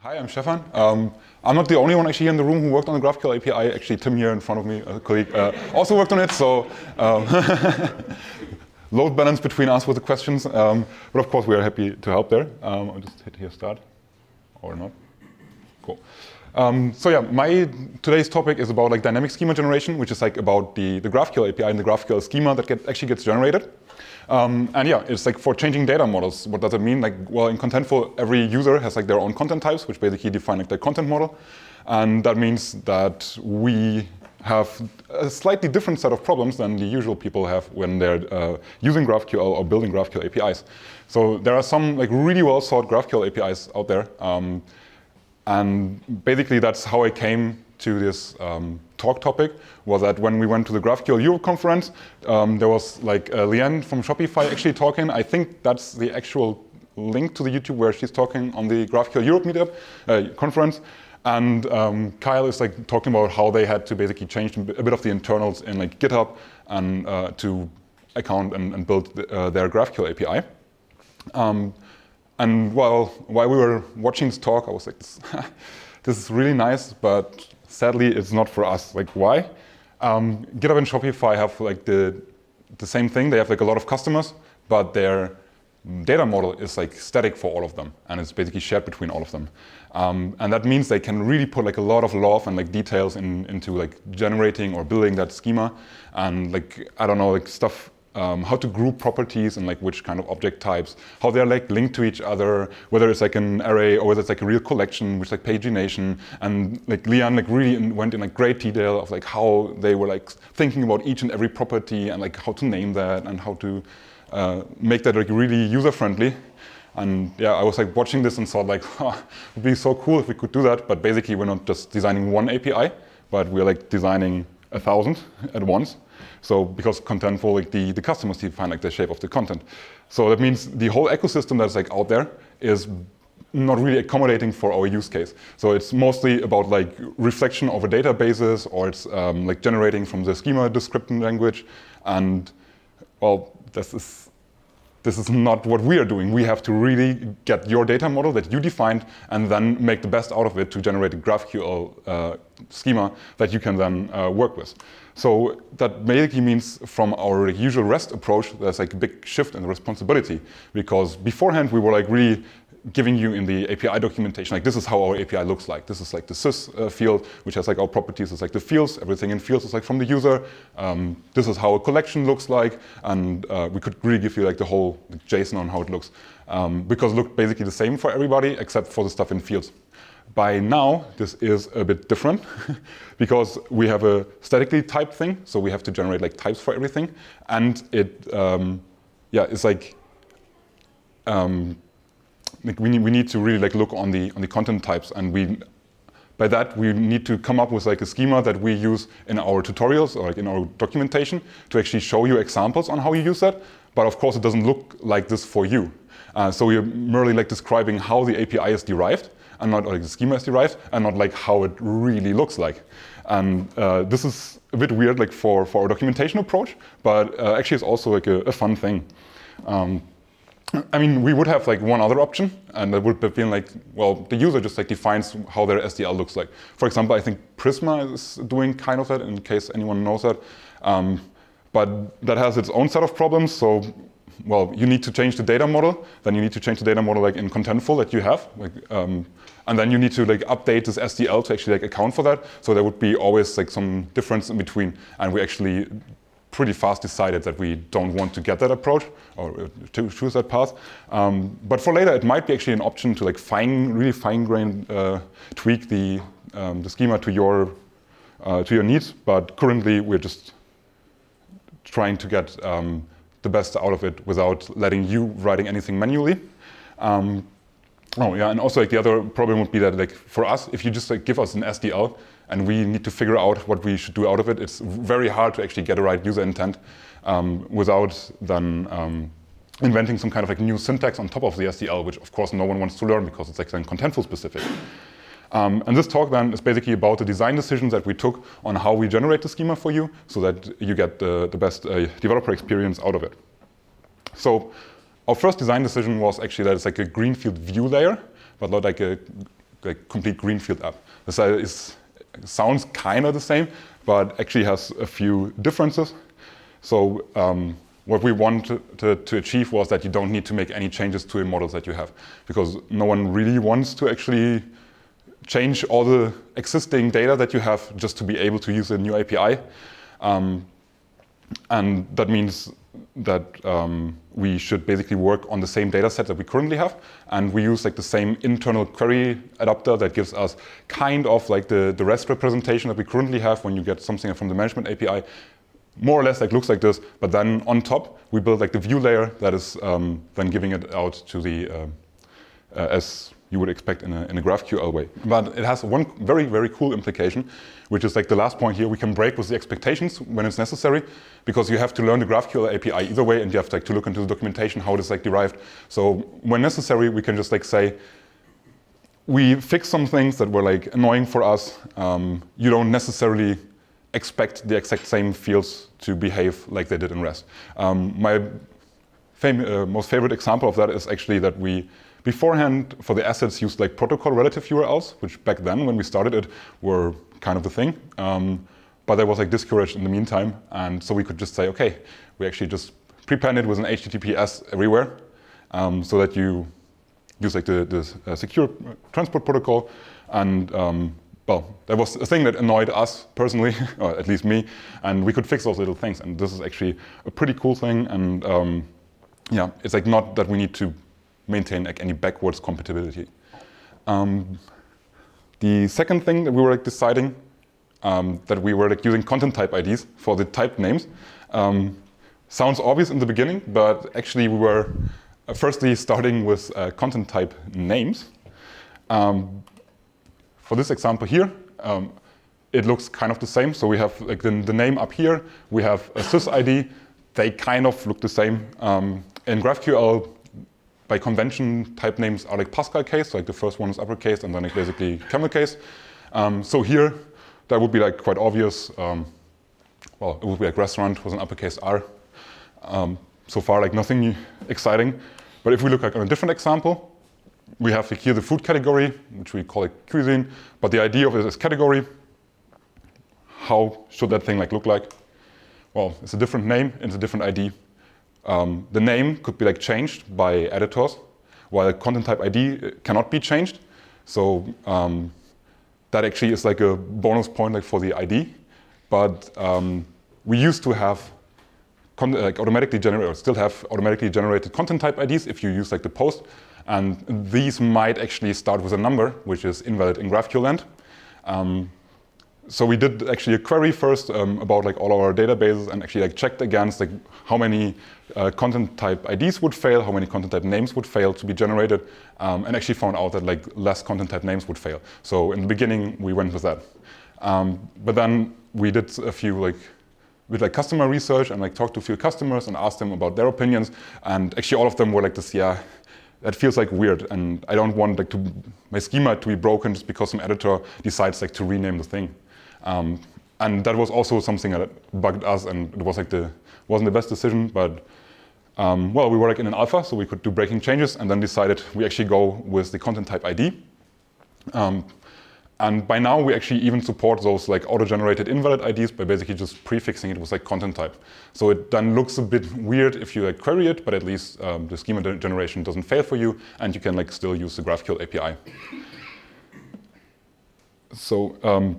Hi, I'm Stephan. I'm not the only one actually here in the room who worked on the GraphQL API. Actually, Tim here in front of me, a colleague, also worked on it. So load balance between us with the questions. But of course, we are happy to help there. I'll just hit here start, or not. Cool. So yeah, today's topic is about like dynamic schema generation, which is like about the GraphQL API and the GraphQL schema that actually gets generated. And yeah, it's like for changing data models. What does it mean? Like, well, in Contentful, every user has like their own content types, which basically define like their content model. And that means that we have a slightly different set of problems than the usual people have when they're using GraphQL or building GraphQL APIs. So there are some like really well thought GraphQL APIs out there. And basically that's how I came to this talk topic, was that when we went to the GraphQL Europe conference, there was like Leanne from Shopify actually talking. I think that's the actual link to the YouTube where she's talking on the GraphQL Europe meetup conference. And Kyle is like talking about how they had to basically change a bit of the internals in like GitHub and to account and build their GraphQL API. And while we were watching this talk, I was like, this is really nice, but sadly, it's not for us. Like, why? GitHub and Shopify have like the same thing. They have like a lot of customers, but their data model is like static for all of them, and it's basically shared between all of them. And that means they can really put like a lot of love and like details into like generating or building that schema, and like I don't know, like stuff. How to group properties and like which kind of object types, how they're like linked to each other, whether it's like an array or whether it's like a real collection, which like pagination. And like Leanne like really went in like great detail of like how they were like thinking about each and every property and like how to name that and how to make that like really user friendly. And yeah, I was like watching this and thought like, it would be so cool if we could do that. But basically we're not just designing one API, but we're like designing 1,000 at once. So because Contentful, like the customers define like the shape of the content. So that means the whole ecosystem that's like out there is not really accommodating for our use case. So it's mostly about like reflection over databases, or it's like generating from the schema description language. And well, this is not what we are doing. We have to really get your data model that you defined and then make the best out of it to generate a GraphQL schema that you can then work with. So that basically means from our usual REST approach, there's like a big shift in the responsibility, because beforehand we were like really giving you in the API documentation, like this is how our API looks like. This is like the sys field, which has like our properties, it's like the fields, everything in fields is like from the user. This is how a collection looks like, and we could really give you like the whole JSON on how it looks, because it looked basically the same for everybody except for the stuff in fields. By now, this is a bit different because we have a statically typed thing, so we have to generate like types for everything, and it's like we need to really like look on the content types, and by that we need to come up with like a schema that we use in our tutorials or like in our documentation to actually show you examples on how you use that. But of course, it doesn't look like this for you. So we're merely like describing how the API is derived, and not like the schema is derived, and not like how it really looks like. And this is a bit weird like for our documentation approach, but actually it's also like a fun thing. I mean, we would have like one other option, and that would have been like, well, the user just like defines how their SDL looks like. For example, I think Prisma is doing kind of that, in case anyone knows that. But that has its own set of problems. So, well, you need to change the data model. Then you need to change the data model like in Contentful that you have, like, and then you need to like update this SDL to actually like account for that. So there would be always like some difference in between, and we actually pretty fast decided that we don't want to get that approach or to choose that path. But for later, it might be actually an option to like really fine-grained tweak the schema to your needs. But currently, we're just trying to get the best out of it without letting you writing anything manually. And also like the other problem would be that like for us, if you just like give us an SDL and we need to figure out what we should do out of it, it's very hard to actually get a right user intent without then inventing some kind of like new syntax on top of the SDL, which of course no one wants to learn because it's like then Contentful specific. And this talk then is basically about the design decisions that we took on how we generate the schema for you so that you get the best developer experience out of it. So our first design decision was actually that it's like a greenfield view layer, but not like a like complete greenfield app. This sounds kind of the same, but actually has a few differences. So what we wanted to achieve was that you don't need to make any changes to the models that you have, because no one really wants to actually change all the existing data that you have just to be able to use a new API. And that means that we should basically work on the same data set that we currently have, and we use like the same internal query adapter that gives us kind of like the REST representation that we currently have when you get something from the management API. More or less like looks like this, but then on top we build like the view layer that is then giving it out to the as you would expect in a GraphQL way. But it has one very, very cool implication, which is like the last point here. We can break with the expectations when it's necessary, because you have to learn the GraphQL API either way, and you have to look into the documentation, how it is like derived. So when necessary, we can just like say, we fix some things that were like annoying for us. You don't necessarily expect the exact same fields to behave like they did in REST. My most favorite example of that is actually that we beforehand for the assets used like protocol relative URLs, which back then when we started it were kind of the thing. But that was like discouraged in the meantime, and so we could just say, okay, we actually just prepend it with an HTTPS everywhere, so that you use like the secure transport protocol. And well, that was a thing that annoyed us personally, or at least me, and we could fix those little things. And this is actually a pretty cool thing. And yeah, it's like not that we need to maintain like any backwards compatibility. The second thing that we were like deciding, that we were like using content type IDs for the type names. Sounds obvious in the beginning, but actually we were firstly starting with content type names. For this example here, it looks kind of the same. So we have like the name up here, we have a sys ID, they kind of look the same. In GraphQL, by convention, type names are like Pascal case, like the first one is uppercase and then like basically camel case. So here, that would be like quite obvious. Well, it would be like restaurant with an uppercase R. So far, like nothing exciting. But if we look like on a different example, we have like here the food category, which we call it cuisine. But the idea of it is category. How should that thing like look like? Well, it's a different name, it's a different ID. The name could be like changed by editors, while the content type ID cannot be changed. So that actually is like a bonus point like for the ID. But we used to have like automatically generated, or still have automatically generated content type IDs if you use like the post. And these might actually start with a number, which is invalid in GraphQL land. So we did actually a query first about like all our databases, and actually like checked against like how many content type IDs would fail, how many content type names would fail to be generated, and actually found out that like less content type names would fail. So in the beginning we went with that, but then we did a few with customer research and like talked to a few customers and asked them about their opinions, and actually all of them were like this, yeah, that feels like weird, and I don't want like my schema to be broken just because some editor decides like to rename the thing. And that was also something that bugged us, and it was like wasn't the best decision, but well, we were like in an alpha, so we could do breaking changes, and then decided we actually go with the content type ID. And by now we actually even support those like auto-generated invalid IDs by basically just prefixing it with like content type. So it then looks a bit weird if you like query it, but at least the schema generation doesn't fail for you, and you can like still use the GraphQL API. So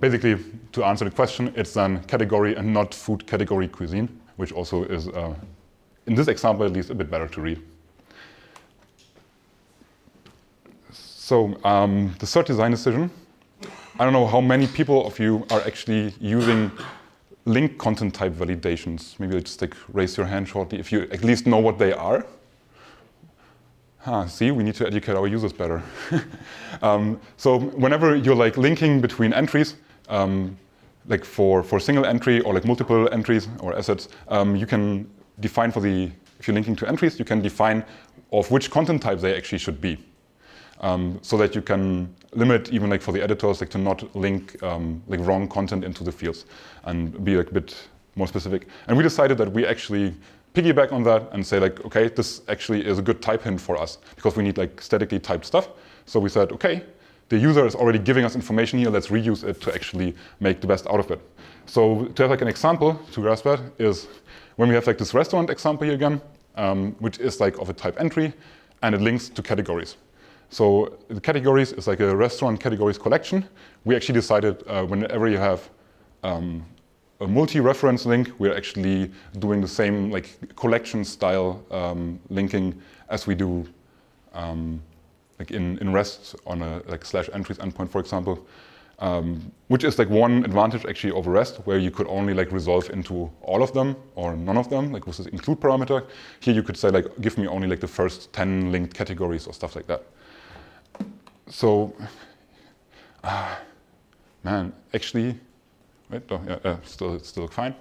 basically, to answer the question, it's then category and not food category cuisine, which also is, in this example at least, a bit better to read. So the third design decision. I don't know how many people of you are actually using link content type validations. Maybe just like raise your hand shortly if you at least know what they are. See, we need to educate our users better. So whenever you're like linking between entries, like for single entry or like multiple entries or assets, you can define if you're linking to entries, you can define of which content type they actually should be. So that you can limit even like for the editors like to not link like wrong content into the fields and be like a bit more specific. And we decided that we actually piggyback on that and say like, okay, this actually is a good type hint for us because we need like statically typed stuff. So we said, okay, the user is already giving us information here, let's reuse it to actually make the best out of it. So to have like an example to grasp that is when we have like this restaurant example here again, which is like of a type entry, and it links to categories. So the categories is like a restaurant categories collection. We actually decided whenever you have a multi-reference link, we're actually doing the same like collection style linking as we do like in REST on a like /entries endpoint, for example, which is like one advantage actually over REST, where you could only like resolve into all of them or none of them, like with this include parameter. Here you could say like, give me only like the first 10 linked categories or stuff like that. So, man, actually, wait, oh, yeah, still fine.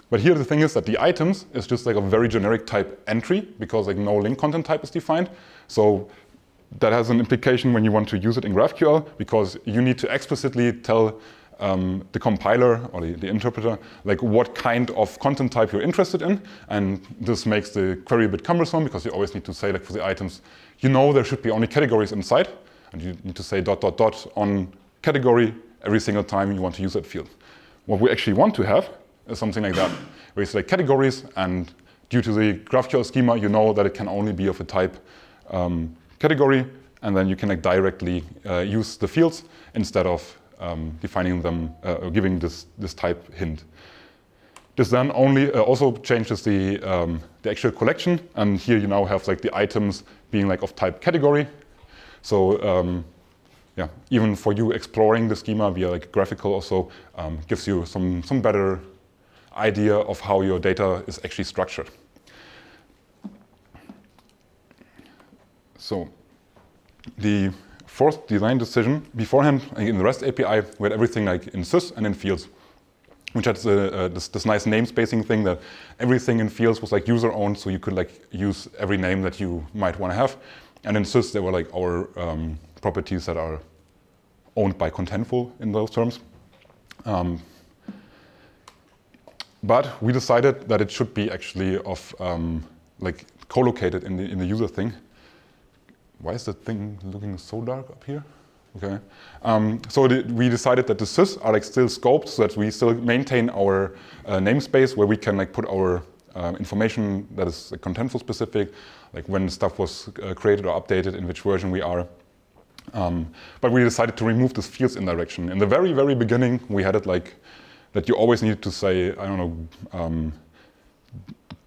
But here the thing is that the items is just like a very generic type entry because like no link content type is defined. So that has an implication when you want to use it in GraphQL, because you need to explicitly tell the compiler or the interpreter like what kind of content type you're interested in. And this makes the query a bit cumbersome because you always need to say like for the items, you know there should be only categories inside, and you need to say ... on category every single time you want to use that field. What we actually want to have is something like that, where you say categories, and due to the GraphQL schema, you know that it can only be of a type category, and then you can like directly use the fields instead of defining them or giving this type hint. This then only also changes the actual collection, and here you now have like the items being like of type category. So yeah, even for you exploring the schema via like graphical also gives you some better idea of how your data is actually structured. So the fourth design decision beforehand in the REST API, we had everything like in sys and in fields, which had this nice namespacing thing that everything in fields was like user owned, so you could like use every name that you might want to have. And in sys, there were like our properties that are owned by Contentful in those terms. But we decided that it should be actually of like co-located in the user thing. Why is the thing looking so dark up here? Okay. So we decided that the sys are like still scoped so that we still maintain our namespace where we can like put our information that is like, Contentful specific, like when stuff was created or updated, in which version we are. But we decided to remove this fields indirection. In the very, very beginning, we had it like that you always needed to say, I don't know,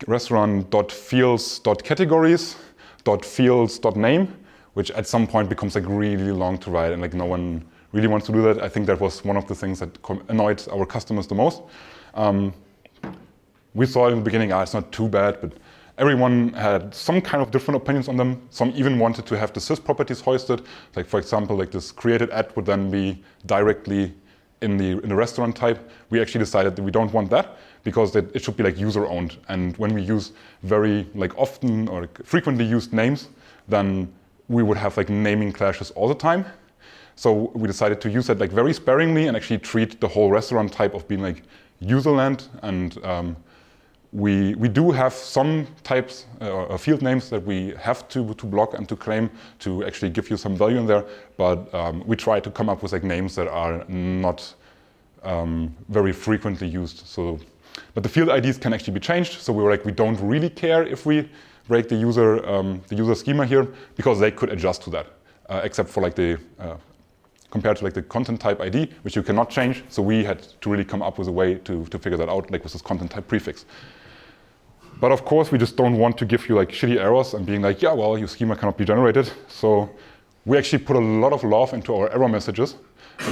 restaurant.fields.categories.fields.name, which at some point becomes like really long to write, and like no one really wants to do that. I think that was one of the things that annoyed our customers the most. We thought in the beginning, it's not too bad, but everyone had some kind of different opinions on them. Some even wanted to have the sys properties hoisted. Like for example, like this created at would then be directly in the restaurant type. We actually decided that we don't want that because it should be like user owned. And when we use very like often or like frequently used names, then we would have like naming clashes all the time. So we decided to use that like very sparingly and actually treat the whole restaurant type of being like userland. And we do have some types or field names that we have to block and to claim to actually give you some value in there. But we try to come up with like names that are not very frequently used. So, but the field IDs can actually be changed. So we were like, we don't really care if we break the user schema here, because they could adjust to that, except for like the compared to like the content type ID, which you cannot change. So we had to really come up with a way to figure that out, like with this content type prefix. But of course, we just don't want to give you like shitty errors and being like, yeah, well, your schema cannot be generated. So we actually put a lot of love into our error messages,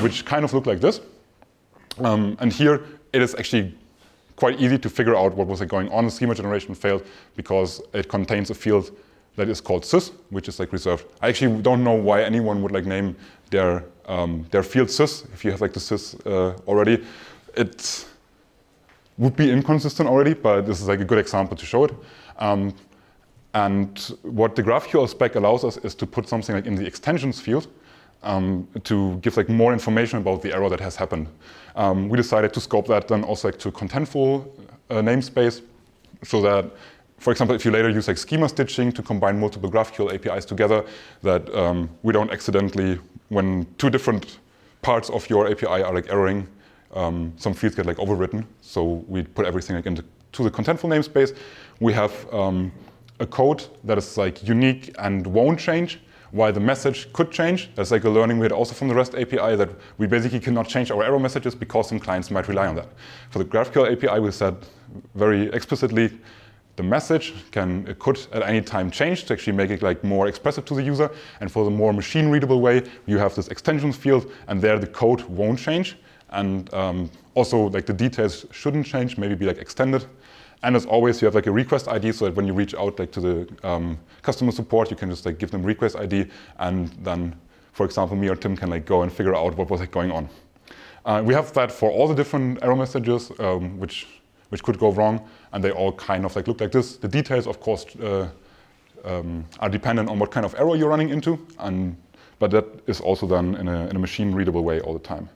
which kind of look like this. And here it is actually quite easy to figure out what was like going on. The schema generation failed because it contains a field that is called sys, which is like reserved. I actually don't know why anyone would like name their field sys if you have like the sys already. It would be inconsistent already, but this is like a good example to show it. And what the GraphQL spec allows us is to put something like in the extensions field to give like more information about the error that has happened. We decided to scope that then also like to Contentful namespace, so that, for example, if you later use like schema stitching to combine multiple GraphQL APIs together, that we don't accidentally when two different parts of your API are like erroring, some fields get like overwritten. So we put everything like into the Contentful namespace. We have a code that is like unique and won't change, while the message could change. That's like a learning we had also from the REST API, that we basically cannot change our error messages because some clients might rely on that. For the GraphQL API, we said very explicitly the message could at any time change to actually make it like more expressive to the user. And for the more machine readable way, you have this extensions field, and there the code won't change. And also like the details shouldn't change, maybe be like extended. And as always, you have like a request ID, so that when you reach out like to the customer support, you can just like give them request ID, and then, for example, me or Tim can like go and figure out what was like going on. We have that for all the different error messages, which could go wrong, and they all kind of like look like this. The details, of course, are dependent on what kind of error you're running into, but that is also done in a machine readable way all the time.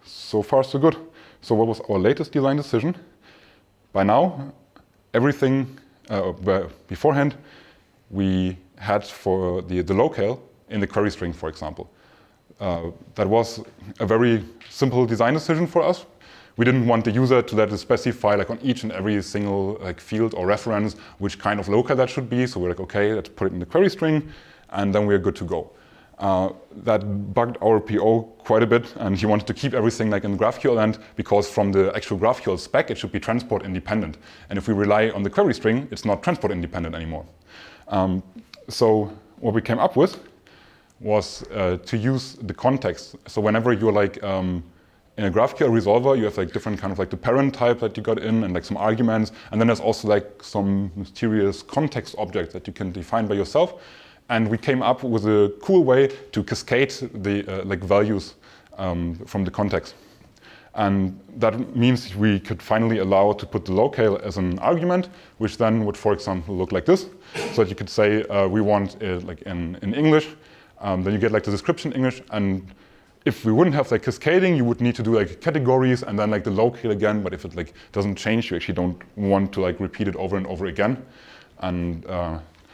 So far, so good. So what was our latest design decision? By now, everything beforehand, we had for the locale in the query string, for example. That was a very simple design decision for us. We didn't want the user to let us specify like on each and every single like field or reference which kind of locale that should be. So we're like, okay, let's put it in the query string, and then we're good to go. That bugged our PO quite a bit, and he wanted to keep everything like in the GraphQL end, because from the actual GraphQL spec, it should be transport independent. And if we rely on the query string, it's not transport independent anymore. So what we came up with was to use the context. So whenever you're like in a GraphQL resolver, you have like different kind of like the parent type that you got in, and like some arguments, and then there's also like some mysterious context object that you can define by yourself. And we came up with a cool way to cascade the like values from the context. And that means we could finally allow to put the locale as an argument, which then would, for example, look like this. So that you could say we want it like in English, then you get like the description English. And if we wouldn't have like cascading, you would need to do like categories and then like the locale again. But if it like doesn't change, you actually don't want to like repeat it over and over again. And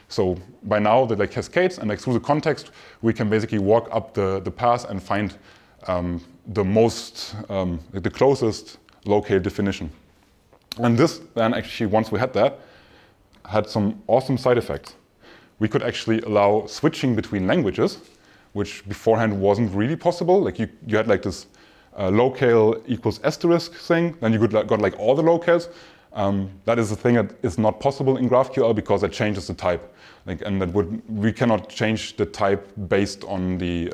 so by now that like cascades, and like through the context, we can basically walk up the path and find the closest locale definition. And this then actually, once we had that, had some awesome side effects. We could actually allow switching between languages, which beforehand wasn't really possible. Like you had like this locale equals asterisk thing, then you got like all the locales. That is a thing that is not possible in GraphQL because it changes the type. We cannot change the type based on the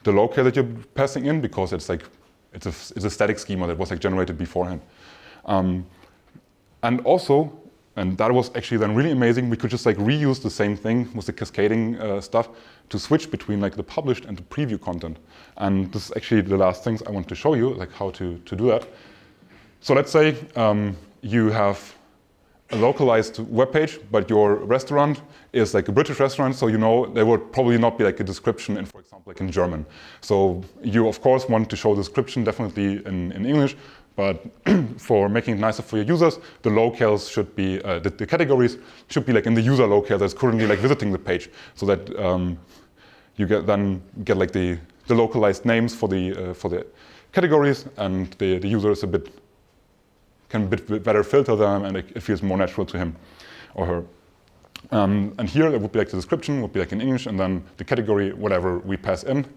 locale that you're passing in, because it's a static schema that was like generated beforehand. And that was actually then really amazing. We could just like reuse the same thing with the cascading stuff to switch between like the published and the preview content. And this is actually the last things I want to show you, like how to do that. So let's say you have a localized web page, but your restaurant is like a British restaurant, so you know there would probably not be like a description in, for example, like in German. So you of course want to show the description definitely in English, but for making it nicer for your users, the locales should be, the categories should be like in the user locale that's currently like visiting the page, so that you get like the localized names for the categories, and the user is can a bit better filter them, and it feels more natural to him or her. And here it would be like the description would be like in English, and then the category, whatever we pass in,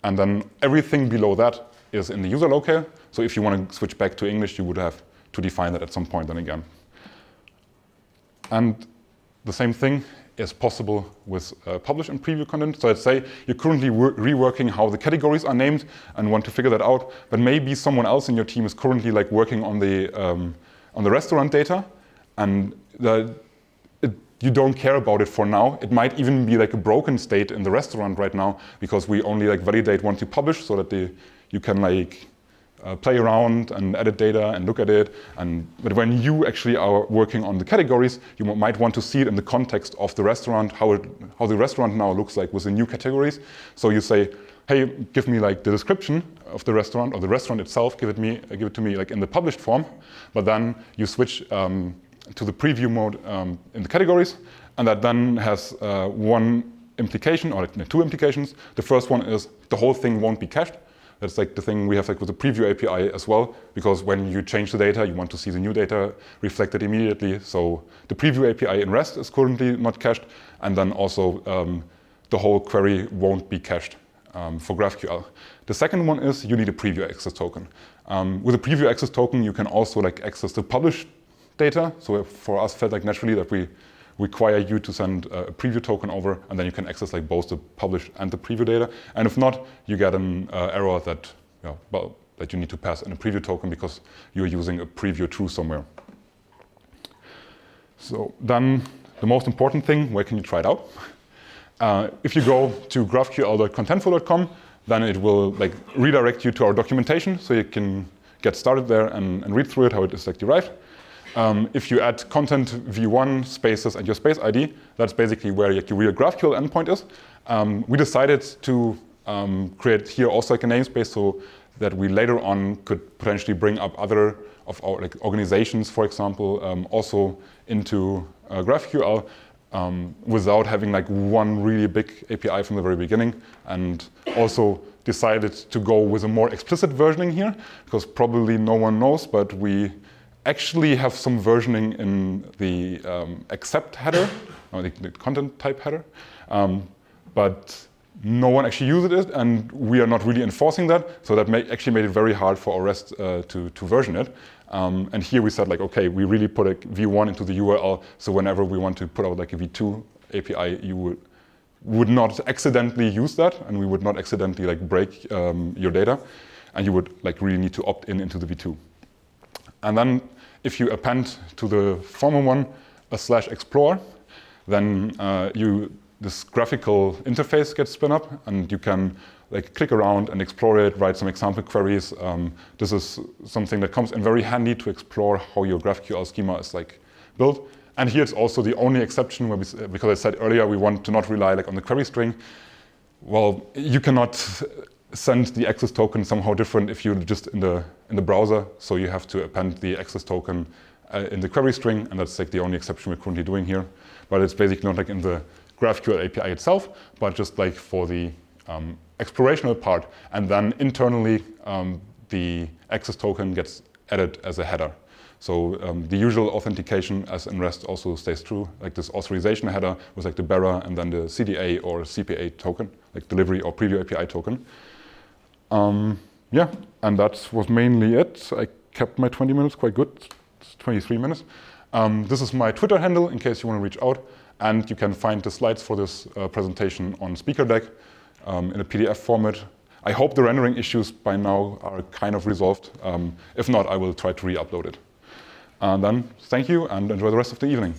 and then everything below that is in the user locale. So if you want to switch back to English, you would have to define that at some point then again. And the same thing is possible with publish and preview content. So let's say you're currently reworking how the categories are named and want to figure that out, but maybe someone else in your team is currently like working on the restaurant data, and you don't care about it for now. It might even be like a broken state in the restaurant right now, because we only like validate once you publish, so that you can like play around and edit data and look at it. But when you actually are working on the categories, you might want to see it in the context of the restaurant, how the restaurant now looks like with the new categories. So you say, hey, give me like the description of the restaurant, or the restaurant itself, give it to me like in the published form. But then you switch to the preview mode in the categories, and that then has one implication, or like two implications. The first one is the whole thing won't be cached. That's like the thing we have like with the preview API as well, because when you change the data, you want to see the new data reflected immediately. So the preview API in REST is currently not cached, and then also the whole query won't be cached for GraphQL. The second one is you need a preview access token. With a preview access token, you can also like access the published data. So for us, felt like naturally that we require you to send a preview token over, and then you can access like both the published and the preview data. And if not, you get an error that that you need to pass in a preview token because you're using a preview true somewhere. So then the most important thing, where can you try it out? If you go to graphql.contentful.com, then it will like redirect you to our documentation, so you can get started there and read through it, how it is like derived. If you add content v1 spaces and your space ID, that's basically where your real GraphQL endpoint is. We decided to create here also like a namespace so that we later on could potentially bring up other of our like organizations, for example, also into GraphQL without having like one really big API from the very beginning, and also decided to go with a more explicit versioning here because probably no one knows, but we actually have some versioning in the accept header, or the content type header, but no one actually uses it, and we are not really enforcing that. So that actually made it very hard for our REST to version it. And here we said like, okay, we really put a v1 into the URL, so whenever we want to put out like a v2 API, you would not accidentally use that, and we would not accidentally like break your data, and you would like really need to opt in into the v2. And then if you append to the former one a /explore, then this graphical interface gets spun up, and you can like click around and explore it, write some example queries. This is something that comes in very handy to explore how your GraphQL schema is like built. And here it's also the only exception where because I said earlier we want to not rely like on the query string. Well, you cannot send the access token somehow different if you're just in the browser. So you have to append the access token in the query string, and that's like the only exception we're currently doing here. But it's basically not like in the GraphQL API itself, but just like for the explorational part. And then internally, the access token gets added as a header. So the usual authentication as in REST also stays true, like this authorization header with like the bearer and then the CDA or CPA token, like delivery or preview API token. Yeah, and that was mainly it. I kept my 20 minutes quite good. It's 23 minutes. This is my Twitter handle in case you want to reach out. And you can find the slides for this presentation on SpeakerDeck in a PDF format. I hope the rendering issues by now are kind of resolved. If not, I will try to re-upload it. And then thank you and enjoy the rest of the evening.